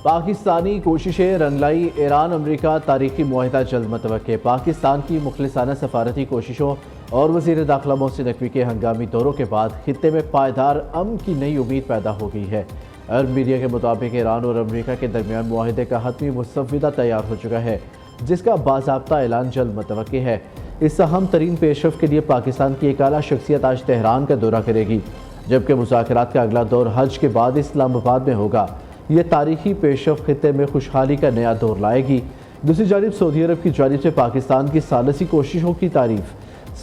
پاکستانی کوششیں رنگ لائی، ایران امریکہ تاریخی معاہدہ جلد متوقع۔ پاکستان کی مخلصانہ سفارتی کوششوں اور وزیر داخلہ محسن نقوی کے ہنگامی دوروں کے بعد خطے میں پائیدار امن کی نئی امید پیدا ہو گئی ہے۔ عرب میڈیا کے مطابق ایران اور امریکہ کے درمیان معاہدے کا حتمی مسودہ تیار ہو چکا ہے، جس کا باضابطہ اعلان جلد متوقع ہے۔ اس اہم ترین پیش رفت کے لیے پاکستان کی ایک اعلیٰ شخصیت آج تہران کا دورہ کرے گی، جبکہ مذاکرات کا اگلا دور حج کے بعد اسلام آباد میں ہوگا۔ یہ تاریخی پیش رفت خطے میں خوشحالی کا نیا دور لائے گی۔ دوسری جانب سعودی عرب کی جانب سے پاکستان کی ثالثی کوششوں کی تعریف۔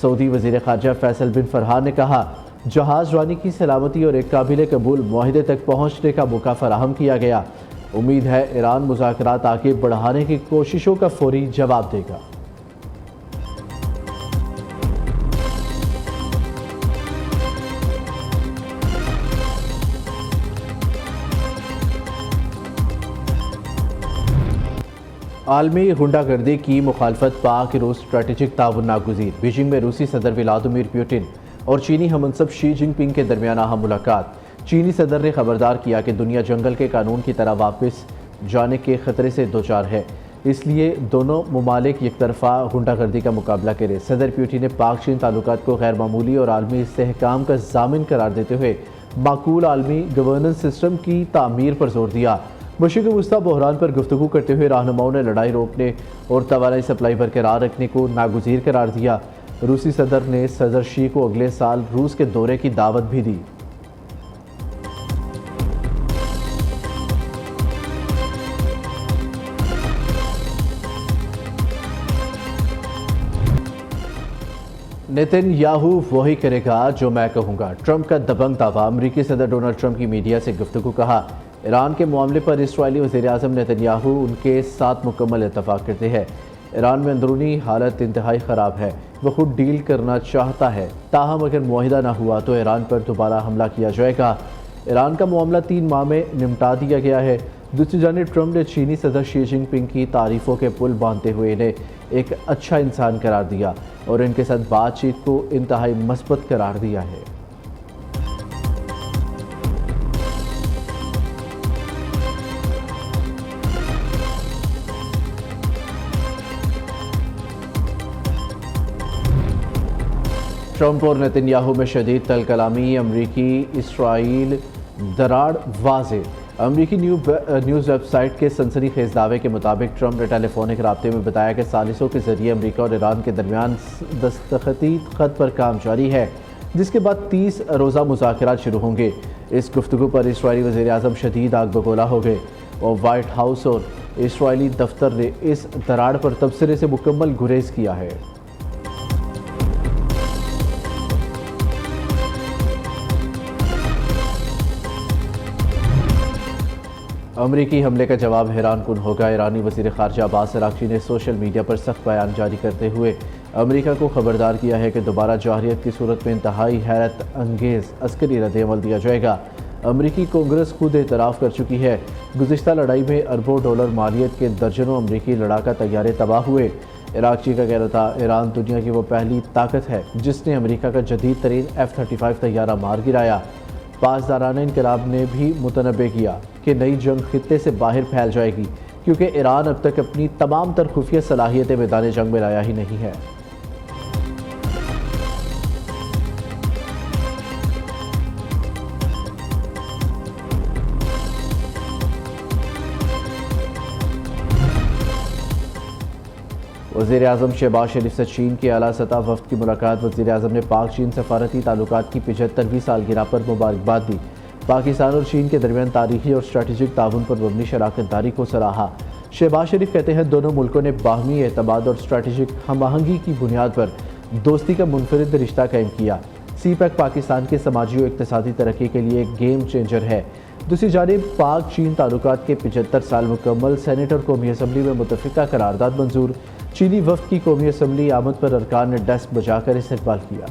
سعودی وزیر خارجہ فیصل بن فرحان نے کہا، جہاز رانی کی سلامتی اور ایک قابل قبول معاہدے تک پہنچنے کا موقع فراہم کیا گیا۔ امید ہے ایران مذاکرات آگے بڑھانے کی کوششوں کا فوری جواب دے گا۔ عالمی غنڈہ گردی کی مخالفت، پاک روس اسٹریٹجک تعاون ناگزیر۔ بیجنگ میں روسی صدر ولادیمیر پوٹن اور چینی ہم منصب شی جن پنگ کے درمیان اہم ملاقات۔ چینی صدر نے خبردار کیا کہ دنیا جنگل کے قانون کی طرح واپس جانے کے خطرے سے دوچار ہے، اس لیے دونوں ممالک یک طرفہ غنڈہ گردی کا مقابلہ کریں۔ صدر پوٹن نے پاک چین تعلقات کو غیر معمولی اور عالمی استحکام کا ضامن قرار دیتے ہوئے معقول عالمی گورننس سسٹم کی تعمیر پر زور دیا۔ مشرق وسطیٰ بحران پر گفتگو کرتے ہوئے رہنماؤں نے لڑائی روکنے اور توانائی سپلائی برقرار رکھنے کو ناگزیر قرار دیا۔ روسی صدر نے صدر شی کو اگلے سال روس کے دورے کی دعوت بھی دی۔ نیتن یاہو وہی کرے گا جو میں کہوں گا، ٹرمپ کا دبنگ دعویٰ۔ امریکی صدر ڈونلڈ ٹرمپ کی میڈیا سے گفتگو۔ کہا، ایران کے معاملے پر اسرائیلی وزیر اعظم نیتن یاہو ان کے ساتھ مکمل اتفاق کرتے ہیں۔ ایران میں اندرونی حالت انتہائی خراب ہے، وہ خود ڈیل کرنا چاہتا ہے، تاہم اگر معاہدہ نہ ہوا تو ایران پر دوبارہ حملہ کیا جائے گا۔ ایران کا معاملہ 3 ماہ میں نمٹا دیا گیا ہے۔ دوسری جانب ٹرمپ نے چینی صدر شی جن پنگ کی تعریفوں کے پل باندھتے ہوئے انہیں ایک اچھا انسان قرار دیا اور ان کے ساتھ بات چیت کو انتہائی مثبت قرار دیا ہے۔ ٹرمپ اور نیتن یاہو میں شدید تل کلامی، امریکی اسرائیل دراڑ واضح۔ امریکی نیوز ویب سائٹ کے سنسنی خیز دعوے کے مطابق ٹرمپ نے ٹیلی فونک رابطے میں بتایا کہ ثالثوں کے ذریعے امریکہ اور ایران کے درمیان دستخطی خط پر کام جاری ہے، جس کے بعد 30 روزہ مذاکرات شروع ہوں گے۔ اس گفتگو پر اسرائیلی وزیر اعظم شدید آگ بگولا ہو گئے اور وائٹ ہاؤس اور اسرائیلی دفتر نے اس دراڑ پر تبصرے سے مکمل گریز کیا ہے۔ امریکی حملے کا جواب حیران کن ہوگا۔ ایرانی وزیر خارجہ عباس عراقچی نے سوشل میڈیا پر سخت بیان جاری کرتے ہوئے امریکہ کو خبردار کیا ہے کہ دوبارہ جوہریت کی صورت میں انتہائی حیرت انگیز عسکری رد عمل دیا جائے گا۔ امریکی کانگریس خود اعتراف کر چکی ہے، گزشتہ لڑائی میں اربوں ڈالر مالیت کے درجنوں امریکی لڑاکا طیارے تباہ ہوئے۔ عراقچی کا کہنا تھا، ایران دنیا کی وہ پہلی طاقت ہے جس نے امریکہ کا جدید ترین F-35 طیارہ مار گرایا۔ پاسدارانہ انقلاب نے بھی متنبع کیا کہ نئی جنگ خطے سے باہر پھیل جائے گی، کیونکہ ایران اب تک اپنی تمام تر خفیہ صلاحیتیں میدان جنگ میں لایا ہی نہیں ہے۔ وزیر اعظم شہباز شریف سے چین کے اعلیٰ سطح وفد کی ملاقات۔ وزیر اعظم نے پاک چین سفارتی تعلقات کی 75ویں سالگرہ پر مبارکباد دی۔ پاکستان اور چین کے درمیان تاریخی اور اسٹریٹجک تعاون پر مبنی شراکت داری کو سراہا۔ شہباز شریف کہتے ہیں، دونوں ملکوں نے باہمی اعتماد اور اسٹریٹجک ہم آہنگی کی بنیاد پر دوستی کا منفرد رشتہ قائم کیا۔ سی پیک پاکستان کی سماجی و اقتصادی ترقی کے لیے ایک گیم چینجر ہے۔ دوسری جانب پاک چین تعلقات کے 75 سال مکمل، سینیٹ اور قومی اسمبلی میں متفقہ قرارداد منظور۔ چینی وفد کی قومی اسمبلی آمد پر ارکان نے ڈیسک بجا کر استقبال کیا۔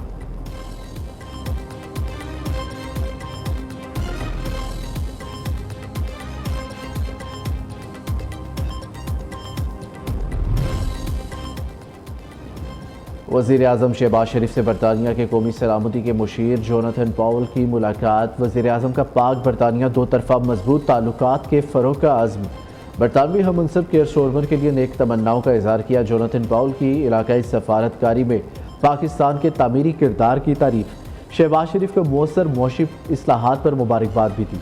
وزیر اعظم شہباز شریف سے برطانیہ کے قومی سلامتی کے مشیر جوناتھن پاول کی ملاقات۔ وزیر اعظم کا پاک برطانیہ دو طرفہ مضبوط تعلقات کے فروغ کا عزم۔ برطانوی ہم منصب کیئر سٹارمر کے لیے نیک تمناؤں کا اظہار کیا۔ جوناتھن پاول کی علاقائی سفارتکاری میں پاکستان کے تعمیری کردار کی تعریف۔ شہباز شریف کو مؤثر معاشی اصلاحات پر مبارکباد بھی دی۔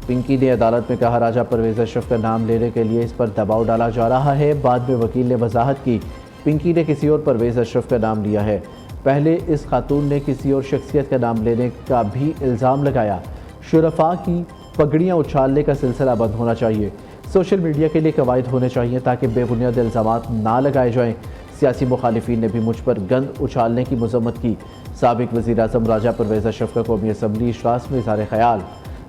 پنکی نے عدالت میں کہا راجہ پرویز اشرف کا نام لینے کے لیے اس پر دباؤ ڈالا جا رہا ہے۔ بعد میں وکیل نے وضاحت کی پنکی نے کسی اور پرویز اشرف کا نام لیا ہے۔ پہلے اس خاتون نے کسی اور شخصیت کا نام لینے کا بھی الزام لگایا۔ شرفاء کی پگڑیاں اچھالنے کا سلسلہ بند ہونا چاہیے۔ سوشل میڈیا کے لیے قواعد ہونے چاہیے تاکہ بے بنیاد الزامات نہ لگائے جائیں۔ سیاسی مخالفین نے بھی مجھ پر گند اچھالنے کی مذمت کی۔ سابق وزیر اعظم راجہ پرویز اشرف کا قومی اسمبلی اجلاس میں اظہار خیال۔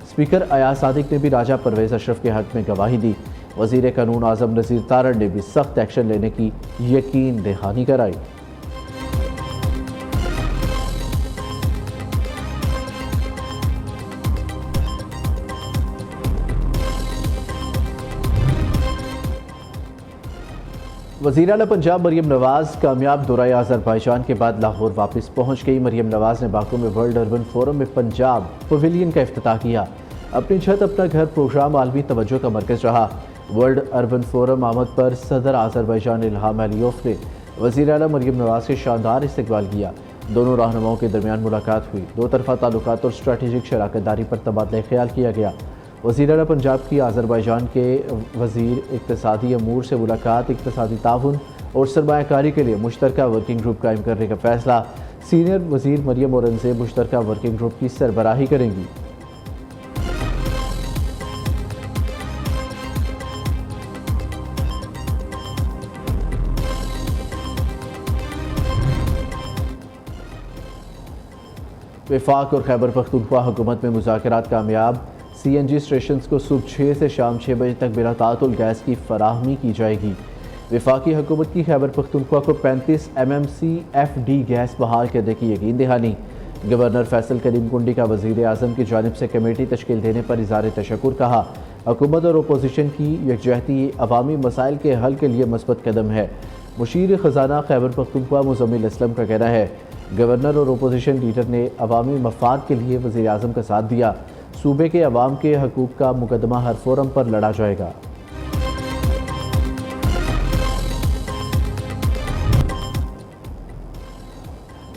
اسپیکر ایاز صادق نے بھی راجہ پرویز اشرف کے حق میں گواہی دی۔ وزیر قانون اعظم نذیر تارڑ نے بھی سخت ایکشن لینے کی یقین دہانی کرائی۔ وزیر اعلیٰ پنجاب مریم نواز کامیاب دورہ آذربائیجان کے بعد لاہور واپس پہنچ گئی۔ مریم نواز نے باکو میں ورلڈ اربن فورم میں پنجاب پویلین کا افتتاح کیا۔ اپنی چھت اپنا گھر پروگرام عالمی توجہ کا مرکز رہا۔ ورلڈ اربن فورم آمد پر صدر آذربائیجان الہام علیوف نے وزیر اعلیٰ مریم نواز کے شاندار استقبال کیا۔ دونوں رہنماؤں کے درمیان ملاقات ہوئی۔ دو طرفہ تعلقات اور اسٹریٹجک شراکت داری پر تبادلہ خیال کیا گیا۔ وزیر اعلیٰ پنجاب کی آذربائیجان کے وزیر اقتصادی امور سے ملاقات۔ اقتصادی تعاون اور سرمایہ کاری کے لیے مشترکہ ورکنگ گروپ قائم کرنے کا فیصلہ۔ سینئر وزیر مریم اورنگزیب مشترکہ ورکنگ گروپ کی سربراہی کریں گی۔ وفاق اور خیبر پختونخوا حکومت میں مذاکرات کامیاب۔ سی این جی اسٹیشنز کو صبح 6 سے شام 6 بجے تک بلا تعطل گیس کی فراہمی کی جائے گی۔ وفاقی حکومت کی خیبر پختونخوا کو 35 MMCFD گیس بحال کرنے کی یقین دہانی۔ گورنر فیصل کریم کنڈی کا وزیر اعظم کی جانب سے کمیٹی تشکیل دینے پر اظہار تشکر کہا۔ حکومت اور اپوزیشن کی یکجہتی عوامی مسائل کے حل کے لیے مثبت قدم ہے۔ مشیر خزانہ خیبر پختونخوا مزمل اسلم کا کہنا ہے گورنر اور اپوزیشن لیڈر نے عوامی مفاد کے لیے وزیر اعظم کا ساتھ دیا۔ صوبے کے عوام کے حقوق کا مقدمہ ہر فورم پر لڑا جائے گا۔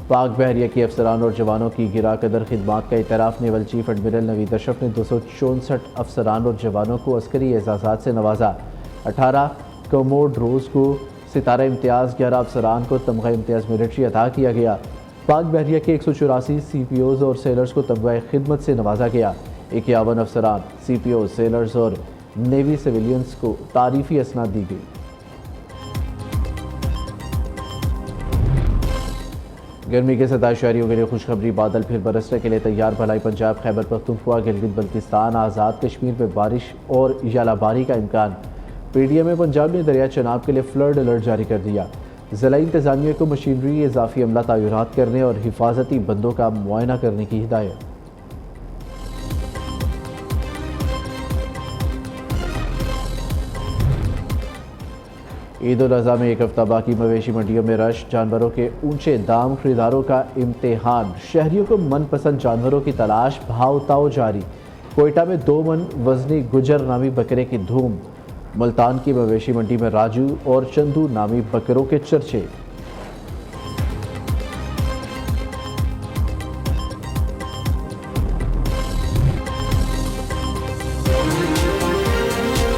پاک بحریہ کے افسران اور جوانوں کی گراں قدر خدمات کا اعتراف۔ نیول چیف ایڈمرل نوید اشرف نے 264 افسران اور جوانوں کو عسکری اعزازات سے نوازا۔ 18 کوموڈروز کو ستارہ امتیاز، 11 افسران کو تمغہ امتیاز ملٹری عطا کیا گیا۔ پاک بحریہ کے 184 CPOs اور سیلرز کو تمغہ خدمت سے نوازا گیا۔ 51 افسران، CPOs، سیلرز اور نیوی سویلینز کو تعریفی اسناد دی گئی۔ گرمی کے 27 شہریوں کے لیے خوشخبری، بادل پھر برسنے کے لیے تیار۔ بھلائی پنجاب، خیبر پختونخوا، گلگت بلتستان، آزاد کشمیر میں بارش اور ژالہ باری کا امکان۔ PDM پنجاب نے دریائے چناب کے لیے فلڈ الرٹ جاری کر دیا۔ ضلعی انتظامیہ کو مشینری اضافی عملہ تعینات کرنے اور حفاظتی بندوں کا معائنہ کرنے کی ہدایت۔ عید الاضحیٰ میں ایک ہفتہ باقی، مویشی منڈیوں میں رش، جانوروں کے اونچے دام خریداروں کا امتحان۔ شہریوں کو من پسند جانوروں کی تلاش، بھاؤ تاؤ جاری۔ کوئٹہ میں 2 من وزنی گجر نامی بکرے کی دھوم۔ ملتان کی مویشی منڈی میں راجو اور چندو نامی بکروں کے چرچے۔